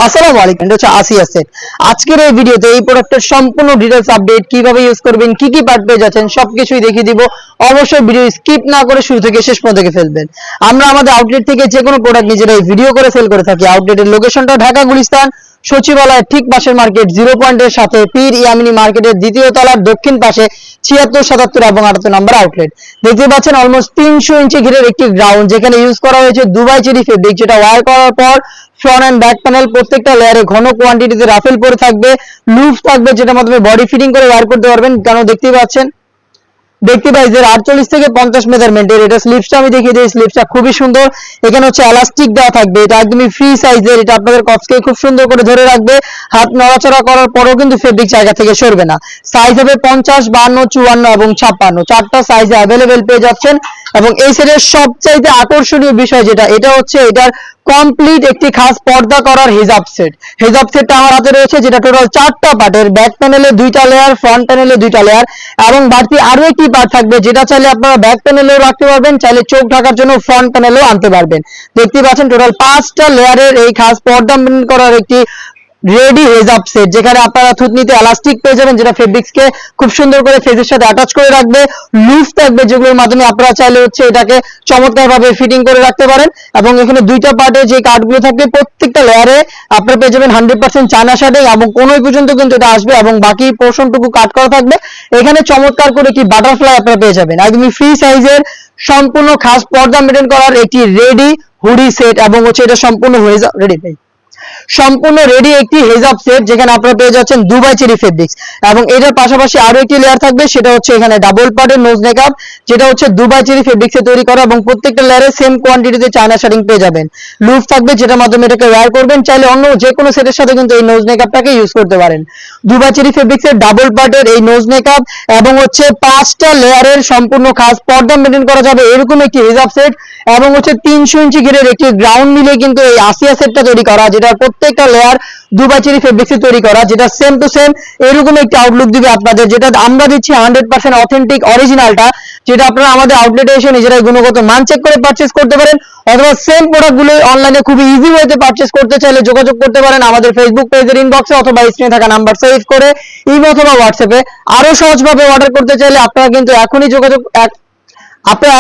আসসালামু আলাইকুম, এটা হচ্ছে আসিয়া সেট। আজকের এই ভিডিওতে এই প্রোডাক্টের সম্পূর্ণ ডিটেইলস আপডেট, কিভাবে ইউজ করবেন, কি কি পার্ট পেয়ে যাচ্ছেন সবকিছুই দেখিয়ে দিব। অবশ্যই ভিডিও স্কিপ না করে শুরু থেকে শেষ পর্যন্ত দেখে ফেলবেন। আমরা আমাদের আউটলেট থেকে যে কোনো প্রোডাক্ট নিজেরাই ভিডিও করে সেল করে থাকি। আউটলেটের লোকেশনটা ঢাকা গুলিস্তান সচিবালয়ের ঠিক পাশের মার্কেট, জিরো পয়েন্টের সাথে পীর ইয়ামিনী মার্কেটের দ্বিতীয় তলার দক্ষিণ পাশে 76, 77 এবং 78 নম্বর আউটলেট। দেখতে পাচ্ছেন অলমোস্ট 300 ইঞ্চি ঘিরের একটি গ্রাউন্ড, যেখানে ইউজ করা হয়েছে দুবাই চেরি ফেব্রিক, যেটা ওয়্যার করার পর ফ্রন্ট এন্ড ব্যাক প্যানেল প্রত্যেকটা লেয়ারে ঘন কোয়ান্টিটিতে রাফেল পরে থাকবে, লুজ থাকবে, যেটার মাধ্যমে বডি ফিটিং করে ওয়্যার করতে পারবেন। কেন দেখতেই পাচ্ছেন ব্যক্তি প্রাইজের 48 থেকে 50 মেজারমেন্টের। এটা স্লিপসটা আমি দেখিয়ে দিই, স্লিপসটা খুবই সুন্দর। এখানে হচ্ছে এলাস্টিক দেওয়া থাকবে, এটা একদমই ফ্রি সাইজের। এটা আপনাদের কফকে খুব সুন্দর করে ধরে রাখবে, হাত নড়াচড়া করার পরেও কিন্তু ফেব্রিক জায়গা থেকে সরবে না। সাইজ হবে 50, 52, 54 এবং 56, চারটা সাইজে অ্যাভেলেবেল পেয়ে যাচ্ছেন। এবং এই সেটের সবচাইতে আকর্ষণীয় বিষয় যেটা, এটা হচ্ছে এটার কমপ্লিট একটি খাস পর্দা করার হিজাব সেট। হিজাব সেটটা আমার হাতে রয়েছে, যেটা টোটাল 4টা পার্টের। ব্যাক প্যানেলে 2টা লেয়ার, ফ্রন্ট প্যানেলে 2টা লেয়ার এবং বাড়তি আরো একটি পার্ট থাকবে, যেটা চাইলে আপনারা ব্যাক প্যানেলেও রাখতে পারবেন, চাইলে চোখ ঢাকার জন্য ফ্রন্ট প্যানেলেও আনতে পারবেন। দেখতে পাচ্ছেন টোটাল 5টা লেয়ারের এই খাস পর্দা মেইনটেইন করার একটি রেডি হেজাব সেট, যেখানে আপনারা থুতনিতে এলাস্টিক পেয়ে যাবেন, যেটা ফেব্রিক্সকে খুব সুন্দর করে ফেজের সাথে অ্যাটাচ করে রাখবে। লুজ থাকবে, যেগুলোর মাধ্যমে আপনারা চাইলে হচ্ছে এটাকে চমৎকারভাবে ফিটিং করে রাখতে পারেন। এবং এখানে 2টা পার্টে যে কাটগুলো থাকবে, প্রত্যেকটা লেয়ারে আপনারা পেয়ে যাবেন 100% চায়না শার্টিং এবং কোনোই পর্যন্ত কিন্তু এটা আসবে এবং বাকি পোর্শনটুকু কাট করা থাকবে। এখানে চমৎকার করে একটি বাটারফ্লাই আপনারা পেয়ে যাবেন, একদমই ফ্রি সাইজের সম্পূর্ণ খাস পর্দা মেইনটেইন করার একটি রেডি হুডি সেট। এবং হচ্ছে এটা সম্পূর্ণ হয়ে রেডি সম্পূর্ণ রেডি একটি হেজাব সেট, যেখানে আপনারা পেয়ে যাচ্ছেন দুবাই চেরি ফেব্রিক্স। এবং এটার পাশাপাশি আরো একটি লেয়ার থাকবে, সেটা হচ্ছে এখানে ডাবল পার্টের নোজ মেকআপ, যেটা হচ্ছে দুবাই চেরি ফেব্রিক্সে তৈরি করা এবং প্রত্যেকটা লেয়ারে সেম কোয়ান্টিটিতে চায়না শার্টিং পেয়ে যাবেন। লুজ থাকবে, যেটার মাধ্যমে এটাকে ওয়্যার করবেন, চাইলে অন্য যে কোনো সেটের সাথে কিন্তু এই নোজ মেকআপটাকে ইউজ করতে পারেন। দুবাই চেরি ফেব্রিক্সের ডাবল পার্টের এই নোজ মেকআপ এবং হচ্ছে 5টা লেয়ারের সম্পূর্ণ খাস পর্দা মেইনটেইন করা যাবে এরকম একটি হেজাব সেট। এবং হচ্ছে 300 ইঞ্চি ঘিরের একটি গ্রাউন্ড মিলে কিন্তু এই আসিয়া সেটটা তৈরি করা, যেটার প্রত্যেকটা লেয়ার দুবাই চেরি ফেব্রিক্সে তৈরি করা, যেটা সেম টু সেম এরকম একটা আউটলুক দিবে আপনাদের, যেটা আমরা দিচ্ছি 100% অথেন্টিক অরিজিনালটা, যেটা আপনারা আমাদের আউটলেটে এসে নিজেরাই গুণগত মান চেক করে পারচেজ করতে পারেন। অথবা সেম প্রোডাক্টগুলো অনলাইনে খুবই ইজি ওয়েতে পারচেজ করতে চাইলে যোগাযোগ করতে পারেন আমাদের ফেসবুক পেজের ইনবক্সে, অথবা স্ক্রিনে থাকা নাম্বার সেভ করে ইমো অথবা হোয়াটসঅ্যাপে। আরো সহজভাবে অর্ডার করতে চাইলে আপনারা কিন্তু এখনই যোগাযোগ আপনারা